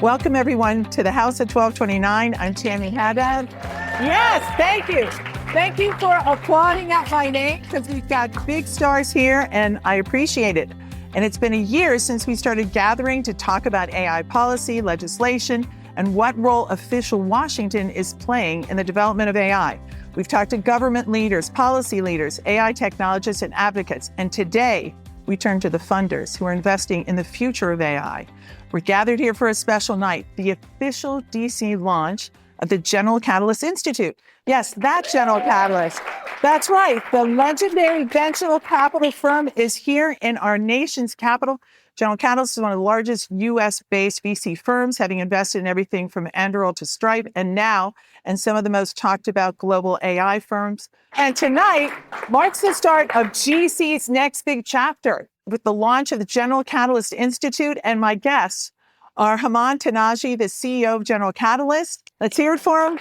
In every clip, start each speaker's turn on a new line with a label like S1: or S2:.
S1: Welcome, everyone, to the House at 1229. I'm Tammy Haddad. Yes, thank you. Thank you for applauding at my name, because we've got big stars here, and I appreciate it. And it's been a year since we started gathering to talk about AI policy, legislation, and what role official Washington is playing in the development of AI. We've talked to government leaders, policy leaders, AI technologists, and advocates. And today, we turn to the funders who are investing in the future of AI. We're gathered here for a special night, the official DC launch of the General Catalyst Institute. Yes, that General Catalyst. That's right. The legendary venture capital firm is here in our nation's capital. General Catalyst is one of the largest U.S.-based VC firms, having invested in everything from Inaugural to Stripe, and now in some of the most talked about global AI firms. And tonight marks the start of GC's next big chapter with the launch of the General Catalyst Institute. And my guests are Hemant Taneja, the CEO of General Catalyst. Let's hear it for him.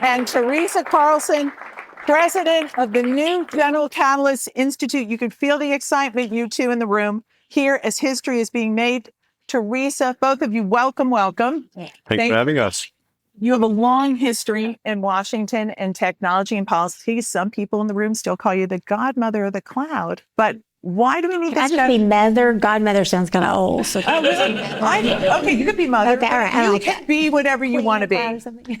S1: And Teresa Carlson, president of the new General Catalyst Institute. You can feel the excitement, you two in the room, here as history is being made. Teresa, both of you, welcome.
S2: Thanks for having us.
S1: You have a long history in Washington and technology and policy. Some people in the room still call you the godmother of the cloud. But why do we need this?
S3: I just be mother. Godmother sounds kind of old. So.
S1: Oh, really? Okay, you could be mother.
S3: Okay, all right.
S1: You can be whatever you want to be.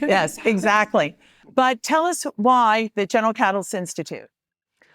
S1: Yes, exactly. But tell us why the General Catalyst Institute.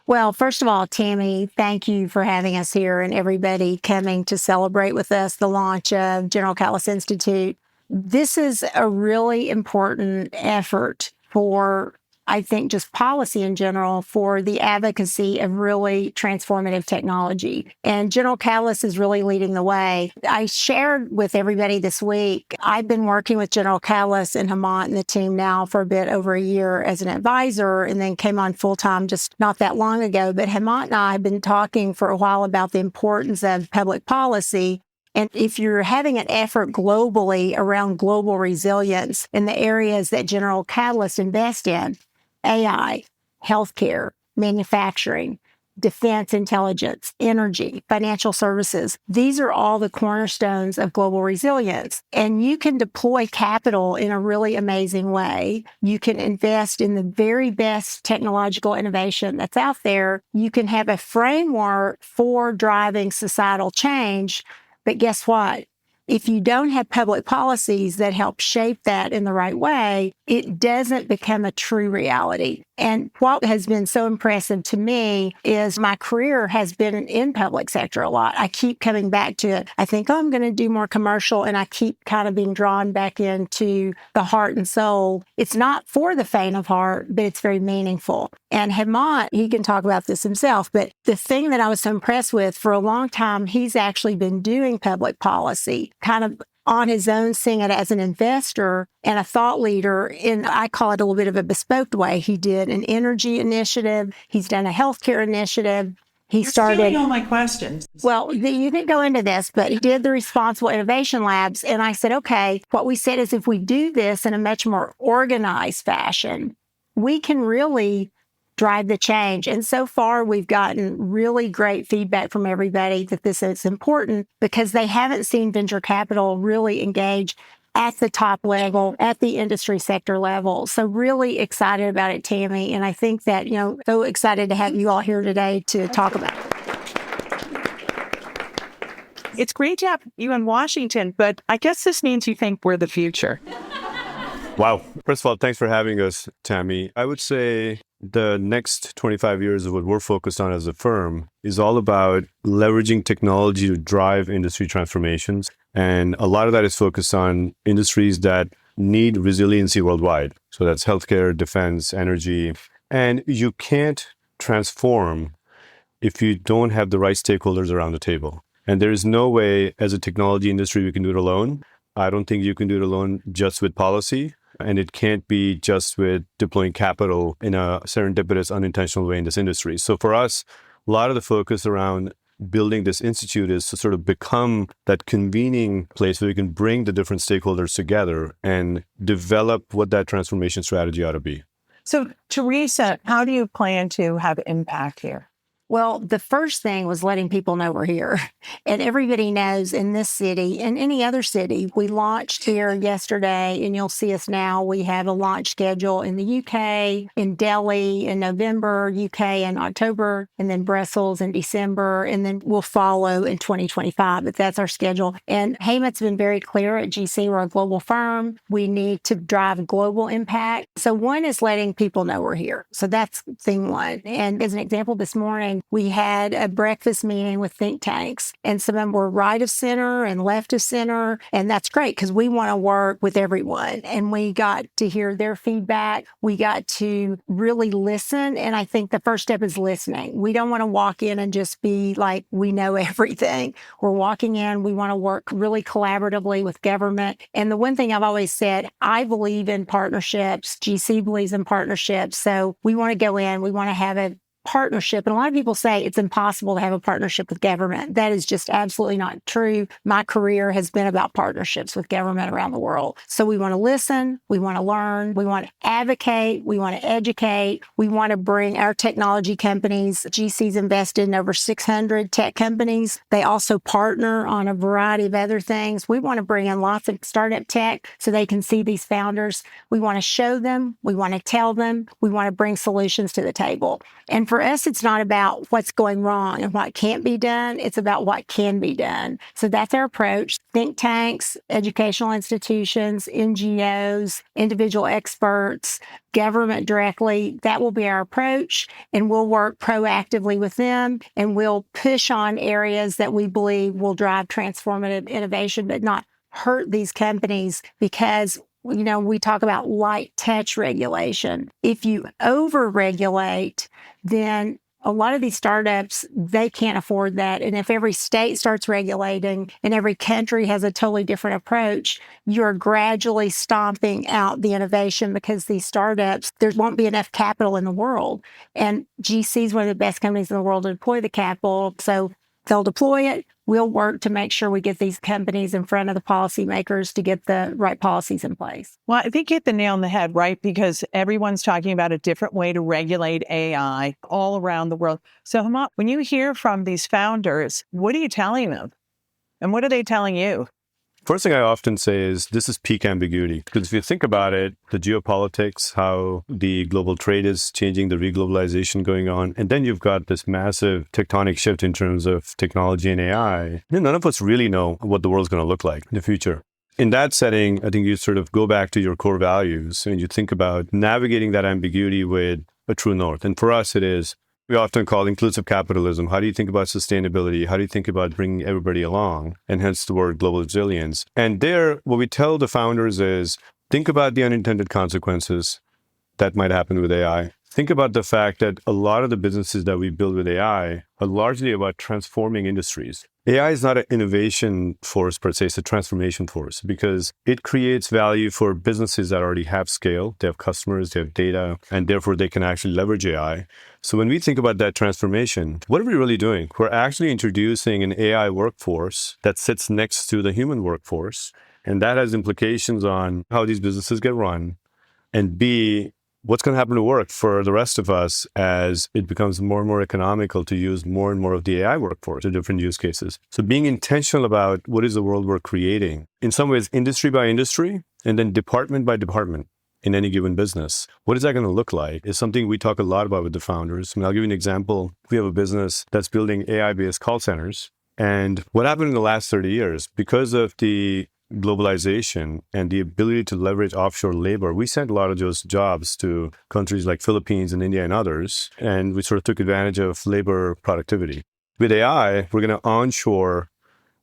S3: Well, first of all, Tammy, thank you for having us here and everybody coming to celebrate with us the launch of General Catalyst Institute. This is a really important effort for, I think, just policy in general, for the advocacy of really transformative technology. And General Catalyst is really leading the way. I shared with everybody this week, I've been working with General Catalyst and Hemant and the team now for a bit over a year as an advisor, and then came on full-time just not that long ago. But Hemant and I have been talking for a while about the importance of public policy. And if you're having an effort globally around global resilience in the areas that General Catalyst invest in, AI, healthcare, manufacturing, defense intelligence, energy, financial services. These are all the cornerstones of global resilience. And you can deploy capital in a really amazing way. You can invest in the very best technological innovation that's out there. You can have a framework for driving societal change. But guess what? If you don't have public policies that help shape that in the right way, it doesn't become a true reality. And what has been so impressive to me is my career has been in public sector a lot. I keep coming back to it. I think, I'm going to do more commercial, and I keep kind of being drawn back into the heart and soul. It's not for the faint of heart, but it's very meaningful. And Hemant, he can talk about this himself, but the thing that I was so impressed with, for a long time, he's actually been doing public policy, kind of on his own, seeing it as an investor and a thought leader in, I call it a little bit of a bespoke way. He did an energy initiative. He's done a healthcare initiative. You're
S1: stealing all my questions.
S3: Well, you didn't go into this, but he did the Responsible Innovation Labs. And I said, okay, what we said is if we do this in a much more organized fashion, we can really drive the change. And so far, we've gotten really great feedback from everybody that this is important because they haven't seen venture capital really engage at the top level, at the industry sector level. So really excited about it, Tammy. And I think that, so excited to have you all here today to talk about it.
S1: It's great to have you in Washington, but I guess this means you think we're the future.
S2: Wow. First of all, thanks for having us, Tammy. I would say the next 25 years of what we're focused on as a firm is all about leveraging technology to drive industry transformations. And a lot of that is focused on industries that need resiliency worldwide. So that's healthcare, defense, energy. And you can't transform if you don't have the right stakeholders around the table. And there is no way as a technology industry we can do it alone. I don't think you can do it alone just with policy. And it can't be just with deploying capital in a serendipitous, unintentional way in this industry. So for us, a lot of the focus around building this institute is to sort of become that convening place where we can bring the different stakeholders together and develop what that transformation strategy ought to be.
S1: So, Teresa, how do you plan to have impact here?
S3: Well, the first thing was letting people know we're here. And everybody knows in this city and any other city, we launched here yesterday, and you'll see us now. We have a launch schedule in the UK, in Delhi in November, UK in October, and then Brussels in December, and then we'll follow in 2025. But that's our schedule. And Hemant's been very clear at GC, we're a global firm. We need to drive global impact. So one is letting people know we're here. So that's thing one. And as an example, this morning, we had a breakfast meeting with think tanks, and some of them were right of center and left of center. And that's great because we want to work with everyone. And we got to hear their feedback. We got to really listen. And I think the first step is listening. We don't want to walk in and just be like, we know everything. We're walking in, we want to work really collaboratively with government. And the one thing I've always said, I believe in partnerships. GC believes in partnerships. So we want to go in, we want to have a partnership. And a lot of people say it's impossible to have a partnership with government. That is just absolutely not true. My career has been about partnerships with government around the world. So we want to listen, we want to learn, we want to advocate, we want to educate, we want to bring our technology companies. GC's invested in over 600 tech companies. They also partner on a variety of other things. We want to bring in lots of startup tech so they can see these founders. We want to show them, we want to tell them, we want to bring solutions to the table. And for us, it's not about what's going wrong and what can't be done. It's about what can be done. So that's our approach. Think tanks, educational institutions, NGOs, individual experts, government directly, that will be our approach. And we'll work proactively with them, and we'll push on areas that we believe will drive transformative innovation, but not hurt these companies, because we talk about light touch regulation. If you over-regulate, then a lot of these startups, they can't afford that. And if every state starts regulating and every country has a totally different approach, you're gradually stomping out the innovation, because these startups, there won't be enough capital in the world. And GC is one of the best companies in the world to deploy the capital. So they'll deploy it. We'll work to make sure we get these companies in front of the policymakers to get the right policies in place.
S1: Well, I think you hit the nail on the head, right? Because everyone's talking about a different way to regulate AI all around the world. So, Hemant, when you hear from these founders, what are you telling them? And what are they telling you?
S2: First thing I often say is this is peak ambiguity. Because if you think about it, the geopolitics, how the global trade is changing, the reglobalization going on, and then you've got this massive tectonic shift in terms of technology and AI. None of us really know what the world's going to look like in the future. In that setting, I think you sort of go back to your core values and you think about navigating that ambiguity with a true north. And for us, it is, we often call inclusive capitalism. How do you think about sustainability? How do you think about bringing everybody along? And hence the word global resilience. And there, what we tell the founders is, think about the unintended consequences that might happen with AI. Think about the fact that a lot of the businesses that we build with AI are largely about transforming industries. AI is not an innovation force per se, it's a transformation force, because it creates value for businesses that already have scale, they have customers, they have data, and therefore they can actually leverage AI. So when we think about that transformation, what are we really doing? We're actually introducing an AI workforce that sits next to the human workforce, and that has implications on how these businesses get run, and B, what's going to happen to work for the rest of us as it becomes more and more economical to use more and more of the AI workforce in different use cases. So being intentional about what is the world we're creating, in some ways, industry by industry, and then department by department in any given business. What is that going to look like is something we talk a lot about with the founders. I mean, I'll give you an example. We have a business that's building AI-based call centers. And what happened in the last 30 years, because of the globalization and the ability to leverage offshore labor, we sent a lot of those jobs to countries like Philippines and India and others, and we sort of took advantage of labor productivity. With AI, we're going to onshore,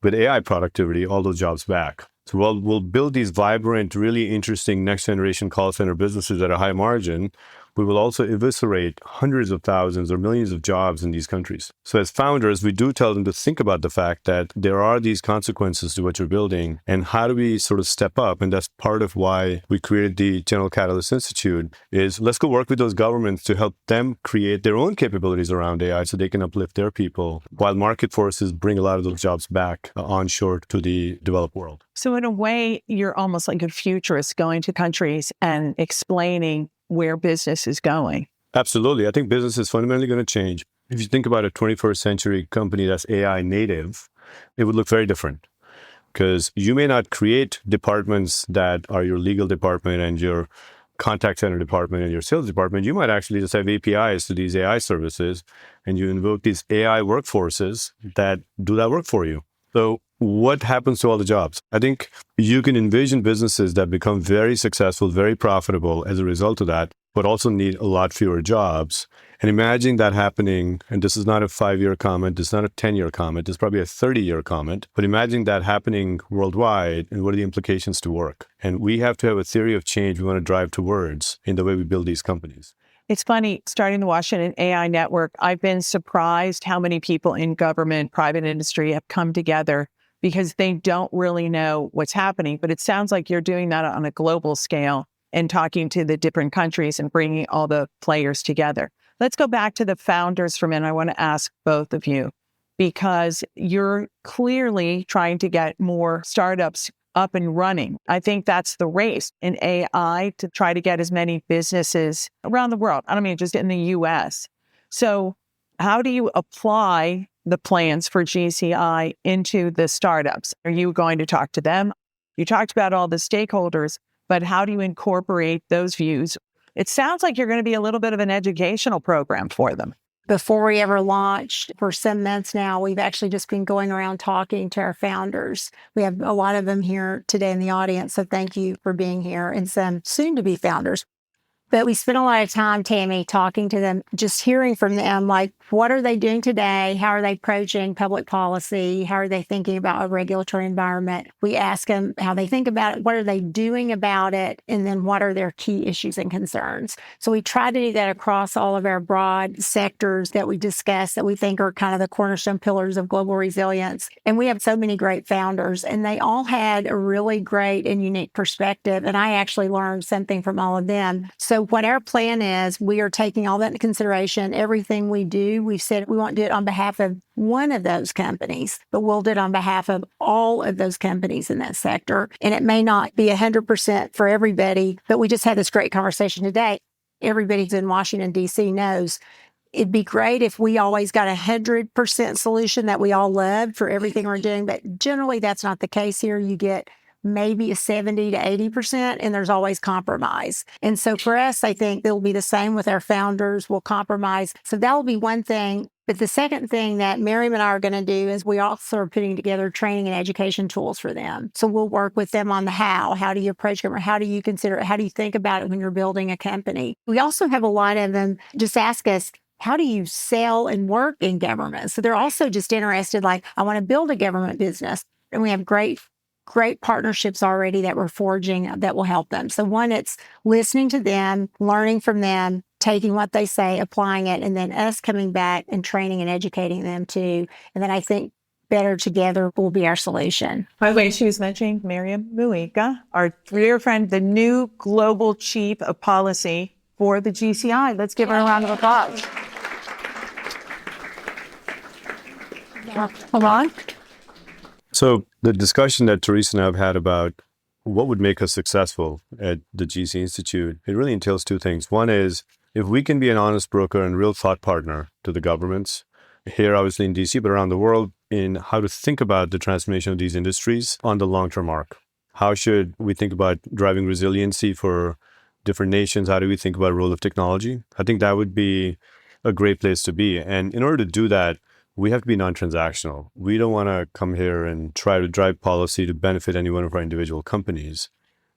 S2: with AI productivity, all those jobs back. So we'll build these vibrant, really interesting next-generation call center businesses at a high margin. We will also eviscerate hundreds of thousands or millions of jobs in these countries. So as founders, we do tell them to think about the fact that there are these consequences to what you're building, and how do we sort of step up? And that's part of why we created the General Catalyst Institute, is let's go work with those governments to help them create their own capabilities around AI so they can uplift their people, while market forces bring a lot of those jobs back onshore to the developed world.
S1: So in a way, you're almost like a futurist going to countries and explaining where business is going.
S2: Absolutely. I think business is fundamentally going to change. If you think about a 21st century company that's AI native, it would look very different because you may not create departments that are your legal department and your contact center department and your sales department. You might actually just have APIs to these AI services and you invoke these AI workforces that do that work for you. So what happens to all the jobs? I think you can envision businesses that become very successful, very profitable as a result of that, but also need a lot fewer jobs. And imagine that happening, and this is not a 5-year comment, this is not a 10-year comment, it's probably a 30-year comment, but imagine that happening worldwide and what are the implications to work? And we have to have a theory of change we want to drive towards in the way we build these companies.
S1: It's funny, starting the Washington AI Network, I've been surprised how many people in government, private industry have come together because they don't really know what's happening. But it sounds like you're doing that on a global scale and talking to the different countries and bringing all the players together. Let's go back to the founders for a minute. I want to ask both of you, because you're clearly trying to get more startups up and running. I think that's the race in AI, to try to get as many businesses around the world. I don't mean just in the US. So how do you apply the plans for GCI into the startups? Are you going to talk to them? You talked about all the stakeholders, but how do you incorporate those views? It sounds like you're going to be a little bit of an educational program for them.
S3: Before we ever launched, for some months now, we've actually just been going around talking to our founders. We have a lot of them here today in the audience, so thank you for being here, and some soon-to-be founders. But we spent a lot of time, Tammy, talking to them, just hearing from them, like, what are they doing today? How are they approaching public policy? How are they thinking about a regulatory environment? We ask them how they think about it. What are they doing about it? And then what are their key issues and concerns? So we try to do that across all of our broad sectors that we discuss that we think are kind of the cornerstone pillars of global resilience. And we have so many great founders, and they all had a really great and unique perspective. And I actually learned something from all of them. So what our plan is, we are taking all that into consideration. Everything we do, we've said we won't do it on behalf of one of those companies, but we'll do it on behalf of all of those companies in that sector. And it may not be 100% for everybody, but we just had this great conversation today. Everybody who's in Washington, D.C. knows it'd be great if we always got 100% solution that we all loved for everything we're doing, but generally that's not the case here. You get maybe a 70 to 80%, and there's always compromise. And so for us, I think it'll be the same with our founders. We'll compromise. So that'll be one thing. But the second thing that Miriam and I are going to do is we also are putting together training and education tools for them. So we'll work with them on the how. How do you approach it? How do you consider it? How do you think about it when you're building a company? We also have a lot of them just ask us, how do you sell and work in government? So they're also just interested, like, I want to build a government business. And we have great partnerships already that we're forging that will help them. So one, it's listening to them, learning from them, taking what they say, applying it, and then us coming back and training and educating them too. And then I think better together will be our solution.
S1: By the way, she was mentioning Miriam Muika, our dear friend, the new Global Chief of Policy for the GCI. Let's give her a round of applause. Hold on.
S2: So the discussion that Teresa and I have had about what would make us successful at the GC Institute, it really entails two things. One is, if we can be an honest broker and real thought partner to the governments, here obviously in DC, but around the world, in how to think about the transformation of these industries on the long-term arc. How should we think about driving resiliency for different nations? How do we think about the role of technology? I think that would be a great place to be. And in order to do that, we have to be non-transactional. We don't want to come here and try to drive policy to benefit any one of our individual companies.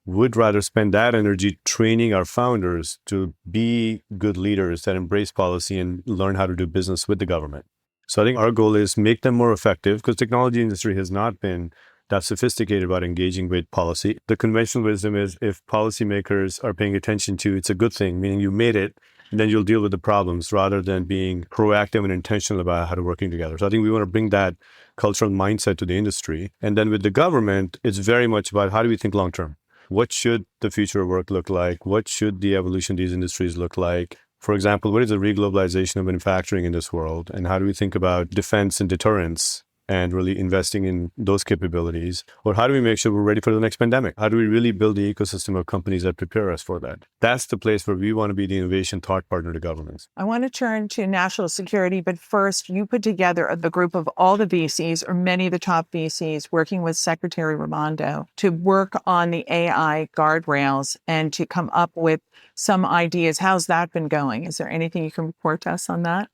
S2: We'd rather spend that energy training our founders to be good leaders that embrace policy and learn how to do business with the government. So I think our goal is make them more effective, because the technology industry has not been that sophisticated about engaging with policy. The conventional wisdom is if policymakers are paying attention to, it's a good thing, meaning you made it, and then you'll deal with the problems rather than being proactive and intentional about how to working together. So I think we want to bring that cultural mindset to the industry. And then with the government, it's very much about how do we think long-term? What should the future of work look like? What should the evolution of these industries look like? For example, what is the reglobalization of manufacturing in this world? And how do we think about defense and deterrence and really investing in those capabilities? Or how do we make sure we're ready for the next pandemic? How do we really build the ecosystem of companies that prepare us for that? That's the place where we want to be the innovation thought partner to governments.
S1: I want to turn to national security, but first, you put together a group of all the VCs, or many of the top VCs, working with Secretary Raimondo to work on the AI guardrails and to come up with some ideas. How's that been going? Is there anything you can report to us on that?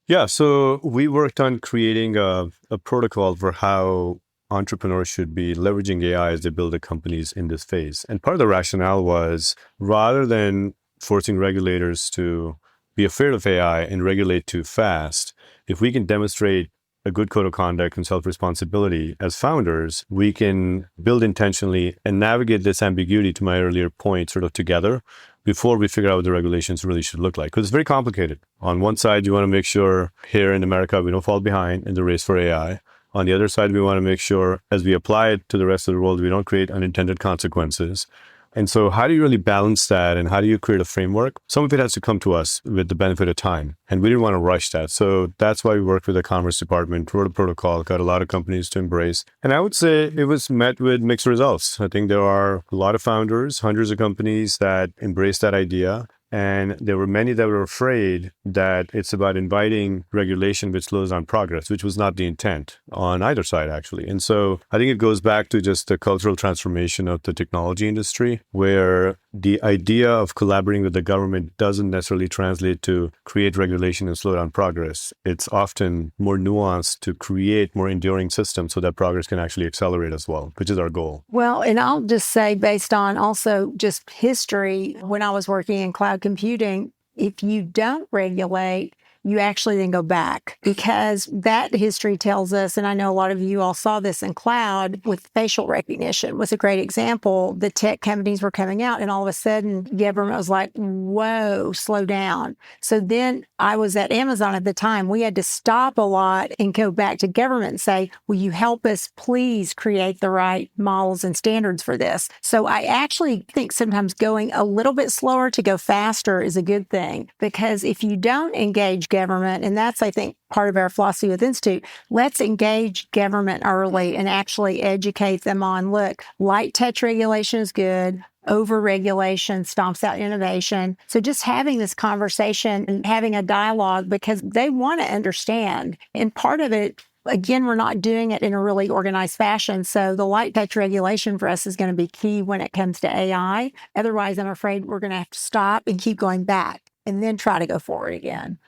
S2: Yeah, so we worked on creating a protocol for how entrepreneurs should be leveraging AI as they build their companies in this phase. And part of the rationale was, rather than forcing regulators to be afraid of AI and regulate too fast, if we can demonstrate a good code of conduct and self-responsibility as founders, we can build intentionally and navigate this ambiguity, to my earlier point, sort of together before we figure out what the regulations really should look like. Because it's very complicated. On one side, you want to make sure here in America, we don't fall behind in the race for AI. On the other side, we want to make sure as we apply it to the rest of the world, we don't create unintended consequences. And so how do you really balance that, and how do you create a framework? Some of it has to come to us with the benefit of time, and we didn't want to rush that. So that's why we worked with the Commerce Department, wrote a protocol, got a lot of companies to embrace. And I would say it was met with mixed results. I think there are a lot of founders, hundreds of companies that embraced that idea. And there were many that were afraid that it's about inviting regulation which slows down progress, which was not the intent on either side, actually. And so I think it goes back to just the cultural transformation of the technology industry, where the idea of collaborating with the government doesn't necessarily translate to create regulation and slow down progress. It's often more nuanced to create more enduring systems so that progress can actually accelerate as well, which is our goal.
S3: Well, and I'll just say, based on also just history, when I was working in cloud computing, if you don't regulate, you actually then go back, because that history tells us, and I know a lot of you all saw this in cloud with facial recognition was a great example. The tech companies were coming out, and all of a sudden government was like, whoa, slow down. So then I was at Amazon at the time. We had to stop a lot and go back to government and say, will you help us please create the right models and standards for this? So I actually think sometimes going a little bit slower to go faster is a good thing, because if you don't engage government, and that's, I think, part of our philosophy with Institute, let's engage government early and actually educate them on, look, light touch regulation is good. Over-regulation stomps out innovation. So just having this conversation and having a dialogue, because they want to understand. And part of it, again, we're not doing it in a really organized fashion. So the light touch regulation for us is going to be key when it comes to AI. Otherwise, I'm afraid we're going to have to stop and keep going back and then try to go forward again.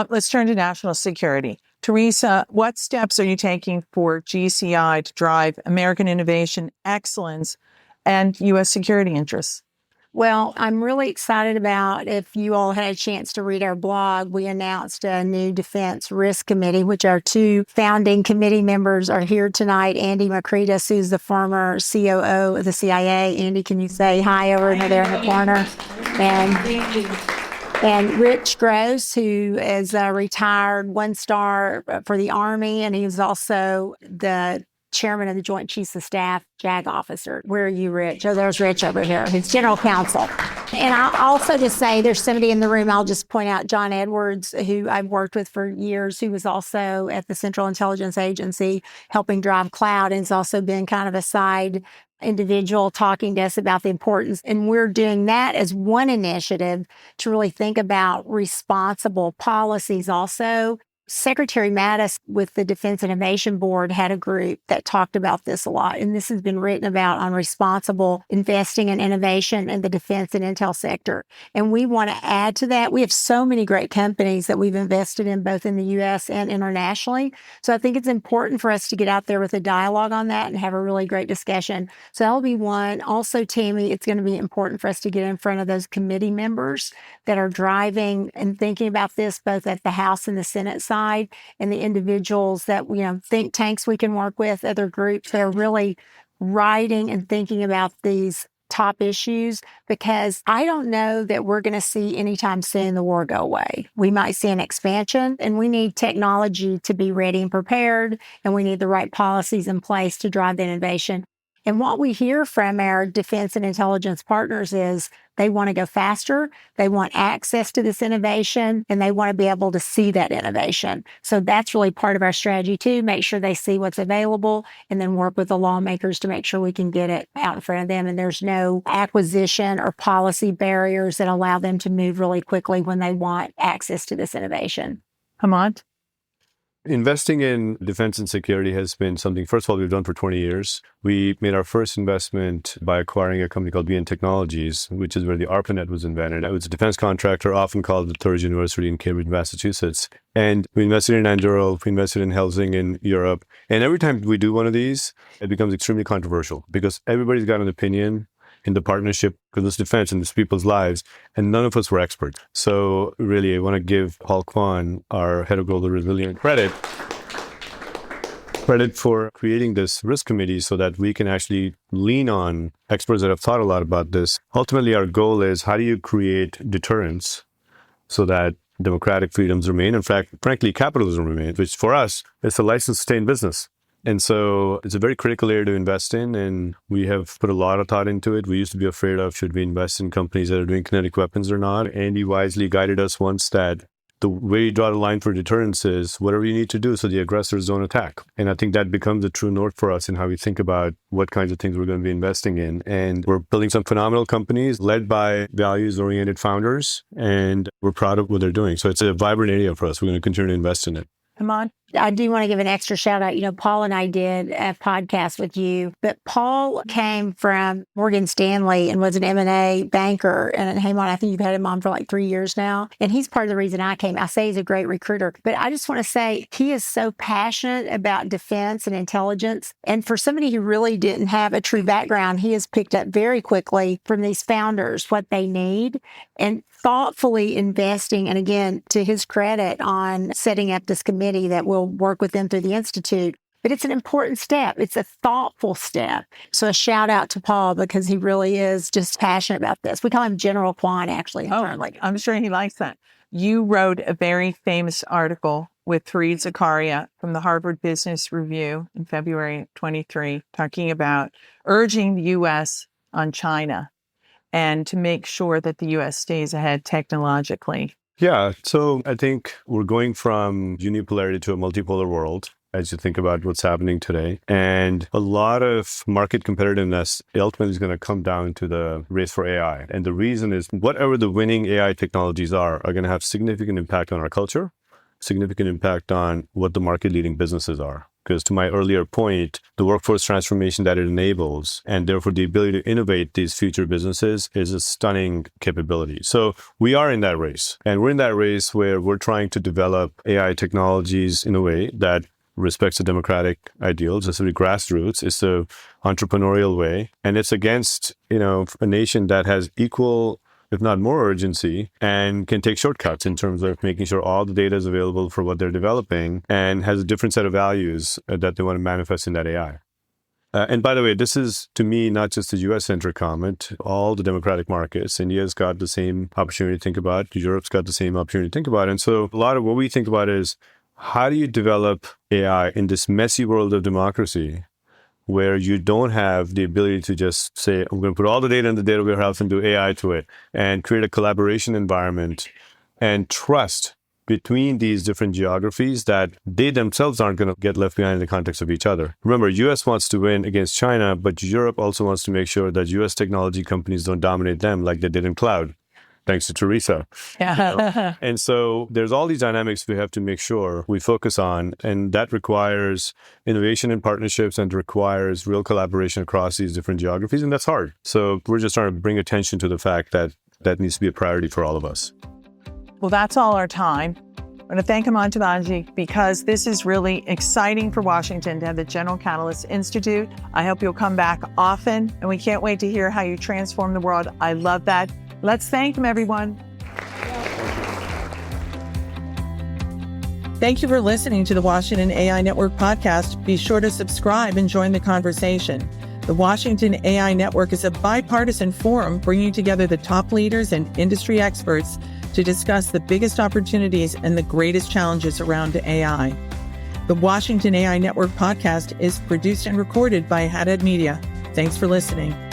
S1: Let's turn to national security. Teresa, what steps are you taking for GCI to drive American innovation, excellence, and U.S. security interests?
S3: Well, I'm really excited about, if you all had a chance to read our blog, we announced a new Defense Risk Committee, which our two founding committee members are here tonight. Andy Makritis, who's the former COO of the CIA. Andy, can you say hi over there in the corner? And Rich Gross, who is a retired one-star for the Army, and he was also the chairman of the Joint Chiefs of Staff, JAG officer. Where are you, Rich? Oh, there's Rich over here. He's general counsel. And I'll also just say, there's somebody in the room, I'll just point out John Edwards, who I've worked with for years, who was also at the Central Intelligence Agency helping drive cloud, and has also been kind of a side individual talking to us about the importance. And we're doing that as one initiative to really think about responsible policies also. Secretary Mattis with the Defense Innovation Board had a group that talked about this a lot, and this has been written about on responsible investing in innovation in the defense and intel sector. And we want to add to that. We have so many great companies that we've invested in both in the U.S. and internationally. So I think it's important for us to get out there with a dialogue on that and have a really great discussion. So that'll be one. Also, Tammy, it's going to be important for us to get in front of those committee members that are driving and thinking about this both at the House and the Senate side, and the individuals that, think tanks we can work with, other groups that are really writing and thinking about these top issues, because I don't know that we're going to see anytime soon the war go away. We might see an expansion, and we need technology to be ready and prepared, and we need the right policies in place to drive the innovation. And what we hear from our defense and intelligence partners is they want to go faster, they want access to this innovation, and they want to be able to see that innovation. So that's really part of our strategy too, make sure they see what's available and then work with the lawmakers to make sure we can get it out in front of them. And there's no acquisition or policy barriers that allow them to move really quickly when they want access to this innovation.
S1: Hemant?
S2: Investing in defense and security has been something, first of all, we've done for 20 years. We made our first investment by acquiring a company called BN Technologies, which is where the ARPANET was invented. It was a defense contractor, often called the Third University in Cambridge, Massachusetts. And we invested in Inaugural, we invested in Helsing in Europe. And every time we do one of these, it becomes extremely controversial because everybody's got an opinion in the partnership because it's defense and it's people's lives, and none of us were experts. So really, I want to give Paul Kwan, our head of global resilience, credit for creating this risk committee so that we can actually lean on experts that have thought a lot about this. Ultimately, our goal is how do you create deterrence so that democratic freedoms remain, in fact, frankly, capitalism remains, which for us is a license to stay in business. And so it's a very critical area to invest in, and we have put a lot of thought into it. We used to be afraid of should we invest in companies that are doing kinetic weapons or not. Andy wisely guided us once that the way you draw the line for deterrence is whatever you need to do so the aggressors don't attack. And I think that becomes a true north for us in how we think about what kinds of things we're going to be investing in. And we're building some phenomenal companies led by values-oriented founders, and we're proud of what they're doing. So it's a vibrant area for us. We're going to continue to invest in it.
S1: Hemant?
S3: I do want to give an extra shout out. Paul and I did a podcast with you, but Paul came from Morgan Stanley and was an M&A banker. And Hemant, I think you've had him on for like 3 years now. And he's part of the reason I came. I say he's a great recruiter, but I just want to say he is so passionate about defense and intelligence. And for somebody who really didn't have a true background, he has picked up very quickly from these founders what they need and thoughtfully investing. And again, to his credit on setting up this committee that will work with them through the Institute. But it's an important step. It's a thoughtful step. So a shout out to Paul because he really is just passionate about this. We call him General Quan, actually. Internally.
S1: I'm sure he likes that. You wrote a very famous article with Fareed Zakaria from the Harvard Business Review in February 23, talking about urging the U.S. on China and to make sure that the U.S. stays ahead technologically.
S2: Yeah, so I think we're going from unipolarity to a multipolar world as you think about what's happening today. And a lot of market competitiveness ultimately is going to come down to the race for AI. And the reason is whatever the winning AI technologies are going to have significant impact on our culture, significant impact on what the market-leading businesses are. Because to my earlier point, the workforce transformation that it enables, and therefore the ability to innovate these future businesses is a stunning capability. So we are in that race. And we're in that race where we're trying to develop AI technologies in a way that respects the democratic ideals. It's really grassroots. It's the entrepreneurial way. And it's against, a nation that has equal, if not more urgency, and can take shortcuts in terms of making sure all the data is available for what they're developing and has a different set of values that they want to manifest in that AI. And by the way, this is, to me, not just a US-centric comment. All the democratic markets, India's got the same opportunity to think about, Europe's got the same opportunity to think about. And so a lot of what we think about is, how do you develop AI in this messy world of democracy where you don't have the ability to just say, I'm going to put all the data in the data warehouse and do AI to it and create a collaboration environment and trust between these different geographies that they themselves aren't going to get left behind in the context of each other. Remember, US wants to win against China, but Europe also wants to make sure that US technology companies don't dominate them like they did in cloud. Thanks to Teresa.
S1: Yeah.
S2: And so there's all these dynamics we have to make sure we focus on, and that requires innovation and partnerships and requires real collaboration across these different geographies, and that's hard. So we're just trying to bring attention to the fact that that needs to be a priority for all of us.
S1: Well, that's all our time. I want to thank Hemant Taneja because this is really exciting for Washington to have the General Catalyst Institute. I hope you'll come back often, and we can't wait to hear how you transform the world. I love that. Let's thank him, everyone. Thank you for listening to the Washington AI Network podcast. Be sure to subscribe and join the conversation. The Washington AI Network is a bipartisan forum bringing together the top leaders and industry experts to discuss the biggest opportunities and the greatest challenges around AI. The Washington AI Network podcast is produced and recorded by Haddad Media. Thanks for listening.